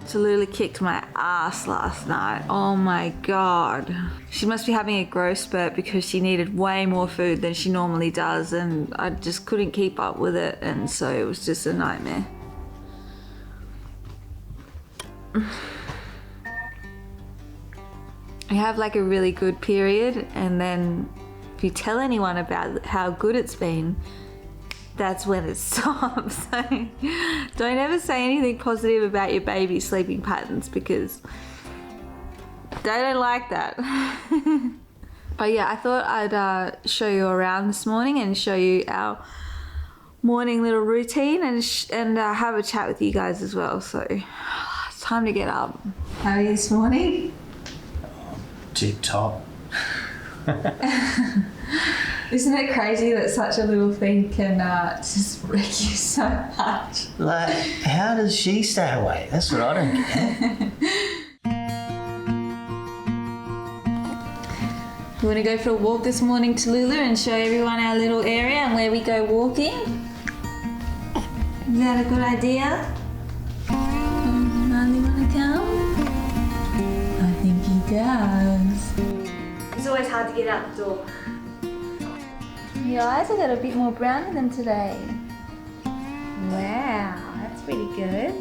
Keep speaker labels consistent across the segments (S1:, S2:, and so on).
S1: Tallula kicked my ass last night. Oh my god. She must be having a growth spurt because she needed way more food than she normally does, and I just couldn't keep up with it, and so it was just a nightmare. I have like a really good period, and then if you tell anyone about how good it's been, that's when it stops. So don't ever say anything positive about your baby's sleeping patterns because they don't like that. But yeah, I thought I'd show you around this morning and show you our morning little routine and have a chat with you guys as well. So it's time to get up. How are you this morning?
S2: Tip top.
S1: Isn't it crazy that such a little thing can just wreck you so much?
S2: Like, how does she stay awake? That's what I don't get.
S1: We want to go for a walk this morning, Tallula, and show everyone our little area and where we go walking. Is that a good idea? Nandji want to come? I think he does. It's always hard to get out the door. Your eyes have got a bit more brown in them today. Wow, that's pretty good.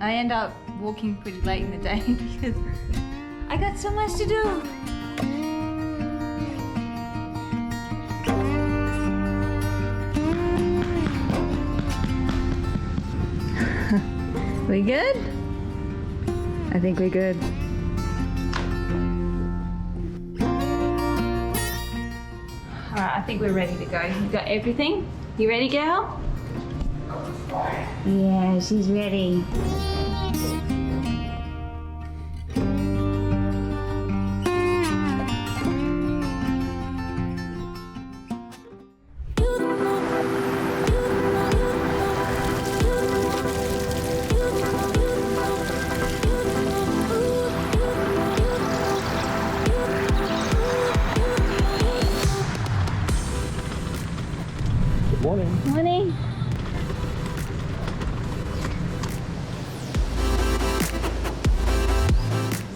S1: I end up walking pretty late in the day because I got so much to do. We good? I think we're good. Alright, I think we're ready to go. You got everything? You ready, girl? Yeah, she's ready.
S2: Morning.
S1: Morning.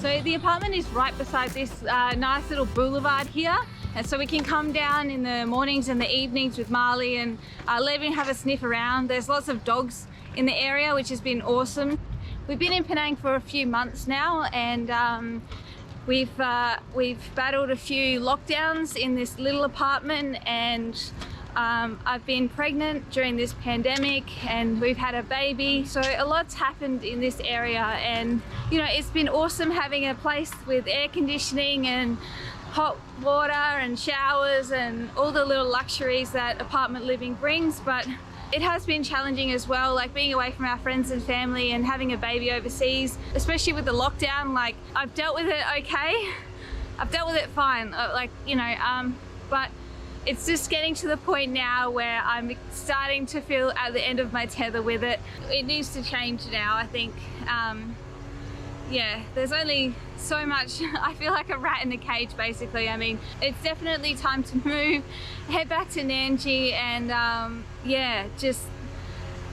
S1: So the apartment is right beside this nice little boulevard here, and so we can come down in the mornings and the evenings with Marley and let him have a sniff around. There's lots of dogs in the area, which has been awesome. We've been in Penang for a few months now, and we've battled a few lockdowns in this little apartment, and I've been pregnant during this pandemic and we've had a baby, so a lot's happened in this area, and you know, it's been awesome having a place with air conditioning and hot water and showers and all the little luxuries that apartment living brings. But it has been challenging as well, like being away from our friends and family and having a baby overseas, especially with the lockdown. Like, I've dealt with it okay, I've dealt with it fine, like, you know, but it's just getting to the point now where I'm starting to feel at the end of my tether with it. It needs to change now, I think. Yeah, there's only so much. I feel like a rat in a cage, basically. I mean, it's definitely time to move, head back to Nandji, and yeah, just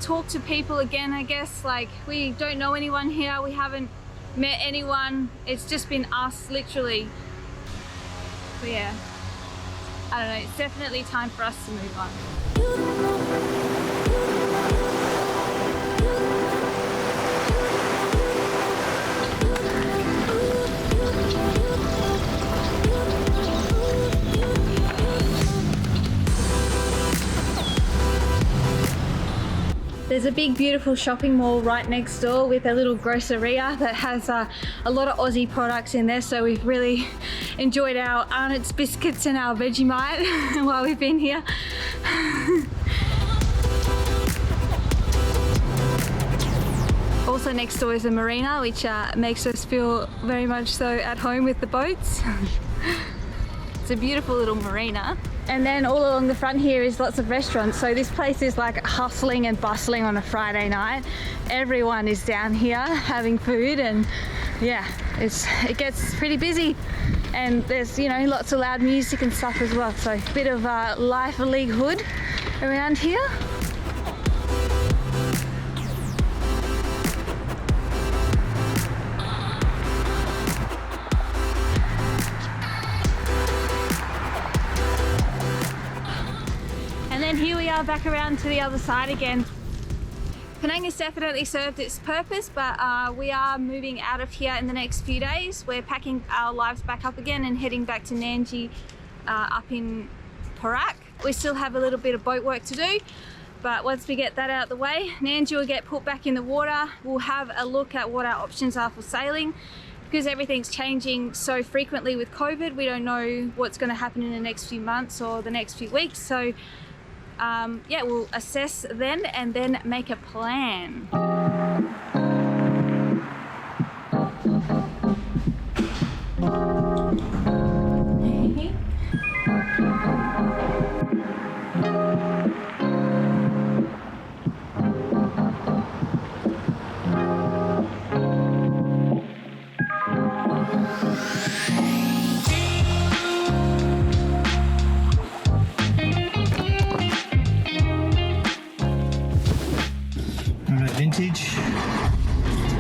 S1: talk to people again, I guess. Like, we don't know anyone here, we haven't met anyone, it's just been us, literally. But yeah, I don't know, it's definitely time for us to move on. There's a big beautiful shopping mall right next door with a little groceria that has a lot of Aussie products in there, so we've really enjoyed our Arnott's biscuits and our Vegemite while we've been here. Also next door is a marina, which makes us feel very much so at home with the boats. It's a beautiful little marina. And then all along the front here is lots of restaurants. So this place is like hustling and bustling on a Friday night. Everyone is down here having food, and yeah, it gets pretty busy, and there's, you know, lots of loud music and stuff as well. So a bit of livelihood around here. And then here we are back around to the other side again. Penang has definitely served its purpose, but we are moving out of here in the next few days. We're packing our lives back up again and heading back to Nandji up in Perak. We still have a little bit of boat work to do, but once we get that out of the way, Nandji will get put back in the water. We'll have a look at what our options are for sailing. Because everything's changing so frequently with COVID, we don't know what's going to happen in the next few months or the next few weeks. So yeah, we'll assess then and then make a plan.
S2: Vintage.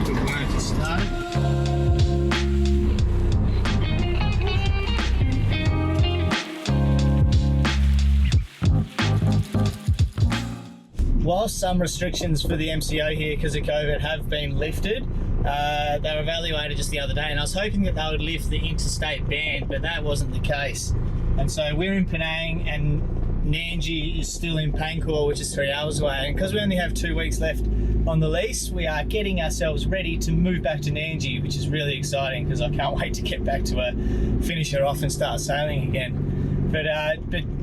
S2: Good work to start. While some restrictions for the MCO here because of COVID have been lifted, they were evaluated just the other day, and I was hoping that they would lift the interstate ban, but that wasn't the case. And so we're in Penang, and Nandji is still in Pangkor, which is 3 hours away. And because we only have 2 weeks left on the lease, we are getting ourselves ready to move back to Nandji, which is really exciting because I can't wait to get back to her, finish her off and start sailing again. But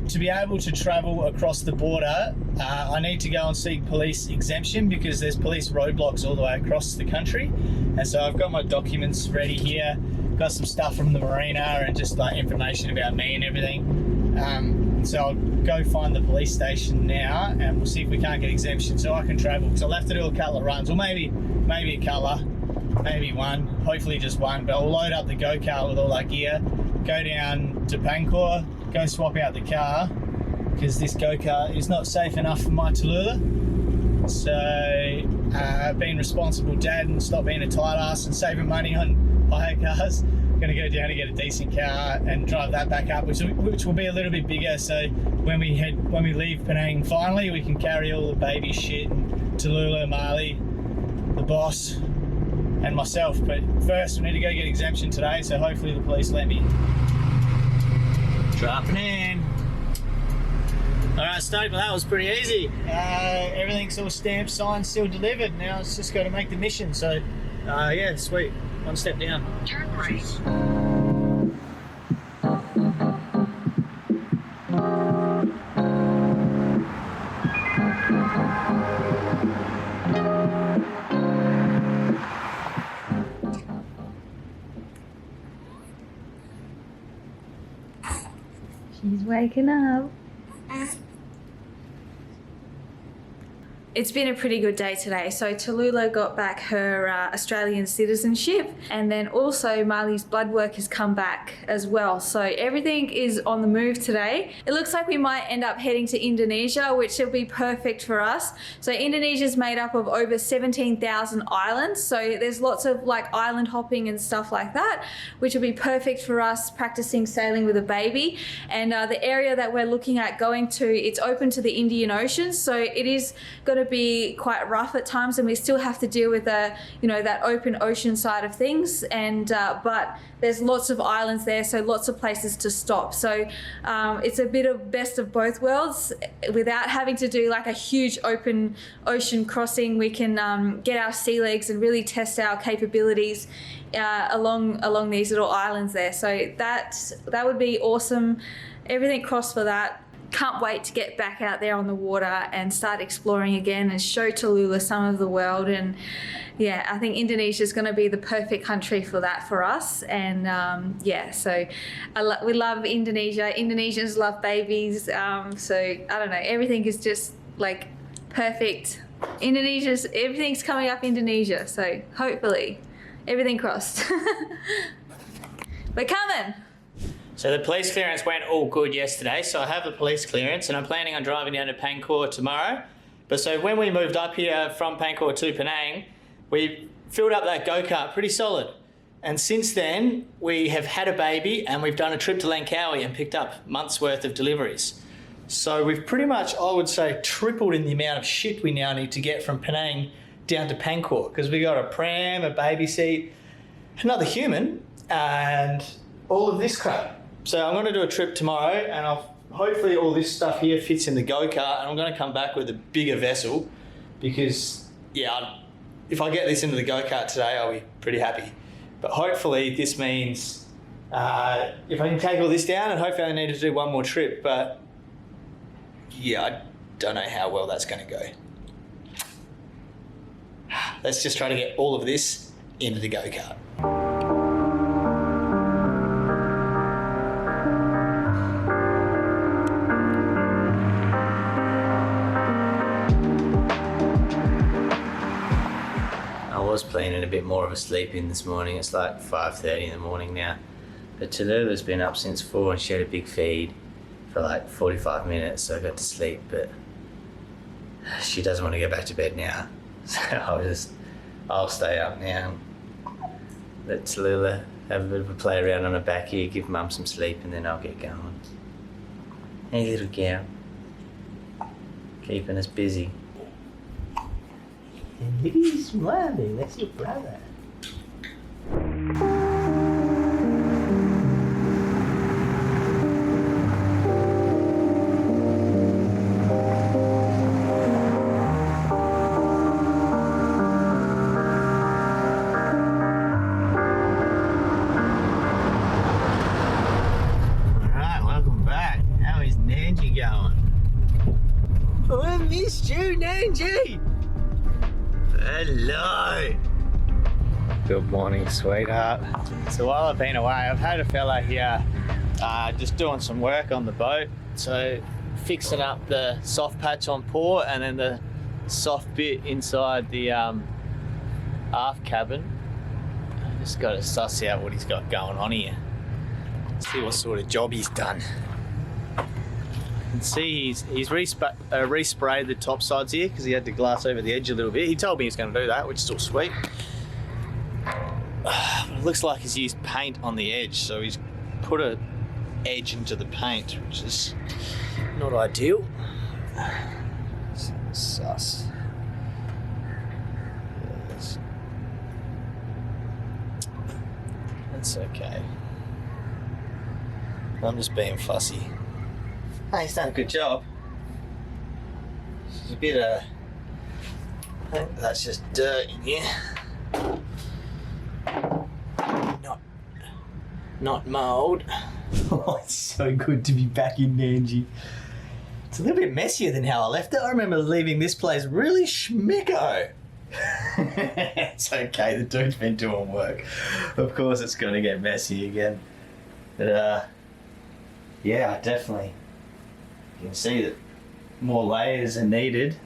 S2: to be able to travel across the border, I need to go and seek police exemption because there's police roadblocks all the way across the country. And so I've got my documents ready here, got some stuff from the marina and just like information about me and everything. So I'll go find the police station now and we'll see if we can't get exemption so I can travel, because I'll have to do a couple of runs, or maybe a colour, maybe one, hopefully just one, but I'll load up the go-kart with all that gear, go down to Pangkor, go swap out the car because this go-kart is not safe enough for my Tallula. So being responsible dad and stop being a tight ass and saving money on hire cars, going to go down to get a decent car and drive that back up, which will be a little bit bigger, so when we leave Penang finally, we can carry all the baby shit and Tallula, Marley, the boss and myself. But first we need to go get exemption today, so hopefully the police let me. Dropping in. Alright, stoked. Well, that was pretty easy. Everything's all stamped, signed, sealed, delivered. Now it's just got to make the mission, so yeah, sweet. One step down.
S3: Turn right.
S1: She's waking up. It's been a pretty good day today. So Tallula got back her Australian citizenship, and then also Marley's blood work has come back as well. So everything is on the move today. It looks like we might end up heading to Indonesia, which will be perfect for us. So Indonesia is made up of over 17,000 islands. So there's lots of like island hopping and stuff like that, which will be perfect for us practicing sailing with a baby. And the area that we're looking at going to, it's open to the Indian Ocean. So it is going to be quite rough at times, and we still have to deal with that open ocean side of things, and but there's lots of islands there, so lots of places to stop. So it's a bit of best of both worlds. Without having to do like a huge open ocean crossing, we can get our sea legs and really test our capabilities along these little islands there. So that would be awesome. Everything crossed for that. Can't wait to get back out there on the water and start exploring again and show Tallula some of the world. And yeah, I think Indonesia is going to be the perfect country for that for us. And yeah, so we love Indonesia. Indonesians love babies. So I don't know, everything is just like perfect. Everything's coming up Indonesia. So hopefully everything crossed. We're coming.
S2: So the police clearance went all good yesterday, so I have the police clearance and I'm planning on driving down to Pangkor tomorrow. But so when we moved up here from Pangkor to Penang, we filled up that go-kart pretty solid. And since then, we have had a baby and we've done a trip to Langkawi and picked up months worth of deliveries. So we've pretty much, I would say, tripled in the amount of shit we now need to get from Penang down to Pangkor, because we got a pram, a baby seat, another human, and all of this crap. So I'm going to do a trip tomorrow, and hopefully all this stuff here fits in the go-kart, and I'm going to come back with a bigger vessel because, yeah, if I get this into the go-kart today, I'll be pretty happy. But hopefully this means if I can take all this down, and hopefully I need to do one more trip, but yeah, I don't know how well that's going to go. Let's just try to get all of this into the go-kart. I was planning a bit more of a sleep in this morning. It's like 5:30 in the morning now. But Tallula's been up since 4 and she had a big feed for like 45 minutes, so I got to sleep, but she doesn't want to go back to bed now. So I'll stay up now. Let Tallula have a bit of a play around on her back here, give Mum some sleep, and then I'll get going. Hey little girl. Keeping us busy. And look at you smiling, that's your brother. Alright, welcome back. How is Nandji going? Oh, I missed you, Nandji! Hello. Good morning, sweetheart. So while I've been away, I've had a fella here just doing some work on the boat. So fixing up the soft patch on port and then the soft bit inside the aft cabin. I just got to suss out what he's got going on here. See what sort of job he's done. See, he's resprayed the top sides here because he had to glass over the edge a little bit. He told me he's going to do that, which is all sweet. It looks like he's used paint on the edge, so he's put an edge into the paint, which is not ideal. Sus. Yes. That's okay. I'm just being fussy. Hey, he's done a good job. There's a bit of, I think that's just dirt in here. Not mould. Oh, it's so good to be back in Nandji. It's a little bit messier than how I left it. I remember leaving this place really schmicko. It's okay, the dude's been doing work. Of course it's going to get messy again. But yeah, definitely. You can see that more layers are needed.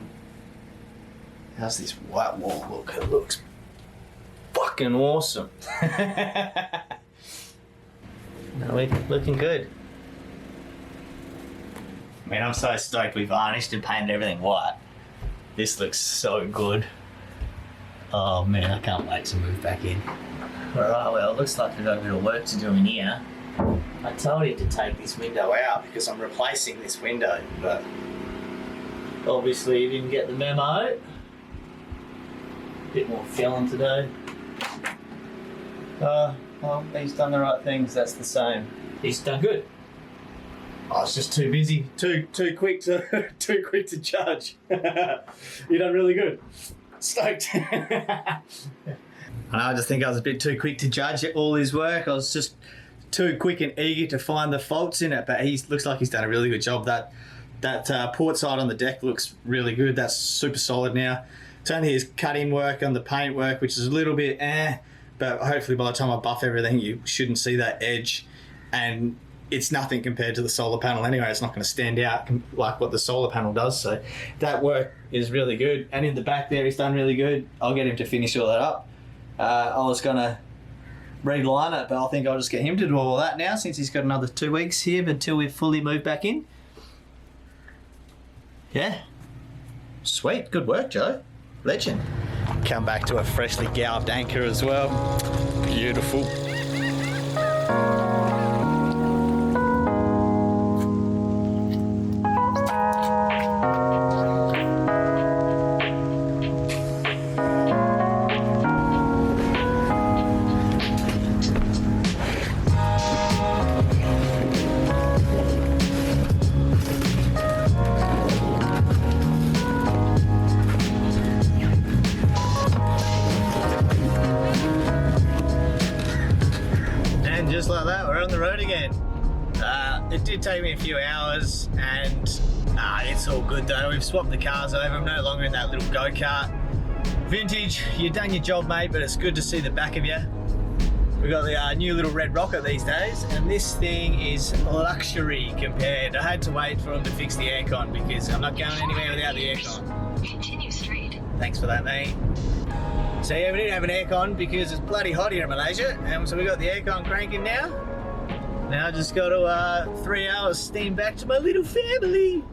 S2: How's this white wall look? It looks fucking awesome. No, we're looking good. I mean, I'm so stoked we varnished and painted everything white. This looks so good. Oh man, I can't wait to move back in. Alright, well, it looks like we've got a bit of work to do in here. I told him to take this window out because I'm replacing this window, but obviously he didn't get the memo. A bit more filling to do. Well, he's done the right things, that's the same. He's done good. I was just too busy, too quick to judge. You done really good. Stoked. I just think I was a bit too quick to judge all his work. I was just too quick and eager to find the faults in it, but he looks like he's done a really good job. That port side on the deck looks really good. That's super solid now. It's only his cut-in work on the paint work, which is a little bit but hopefully by the time I buff everything, you shouldn't see that edge. And it's nothing compared to the solar panel anyway. It's not going to stand out like what the solar panel does. So that work is really good. And in the back there, he's done really good. I'll get him to finish all that up. I was gonna reline it, but I think I'll just get him to do all that now since he's got another 2 weeks here until we've fully moved back in. Yeah. Sweet. Good work, Joe. Legend. Come back to a freshly galloped anchor as well. Beautiful. Just like that, we're on the road again. It did take me a few hours and it's all good though. We've swapped the cars over. I'm no longer in that little go-kart. Vintage, you've done your job, mate, but it's good to see the back of you. We've got the new little red rocket these days, and this thing is luxury compared. I had to wait for them to fix the aircon because I'm not going anywhere without the aircon.
S3: Continue straight.
S2: Thanks for that, mate. So yeah, we didn't have an aircon because it's bloody hot here in Malaysia, and so we got the aircon cranking now. Now I just got to 3 hours steam back to my little family.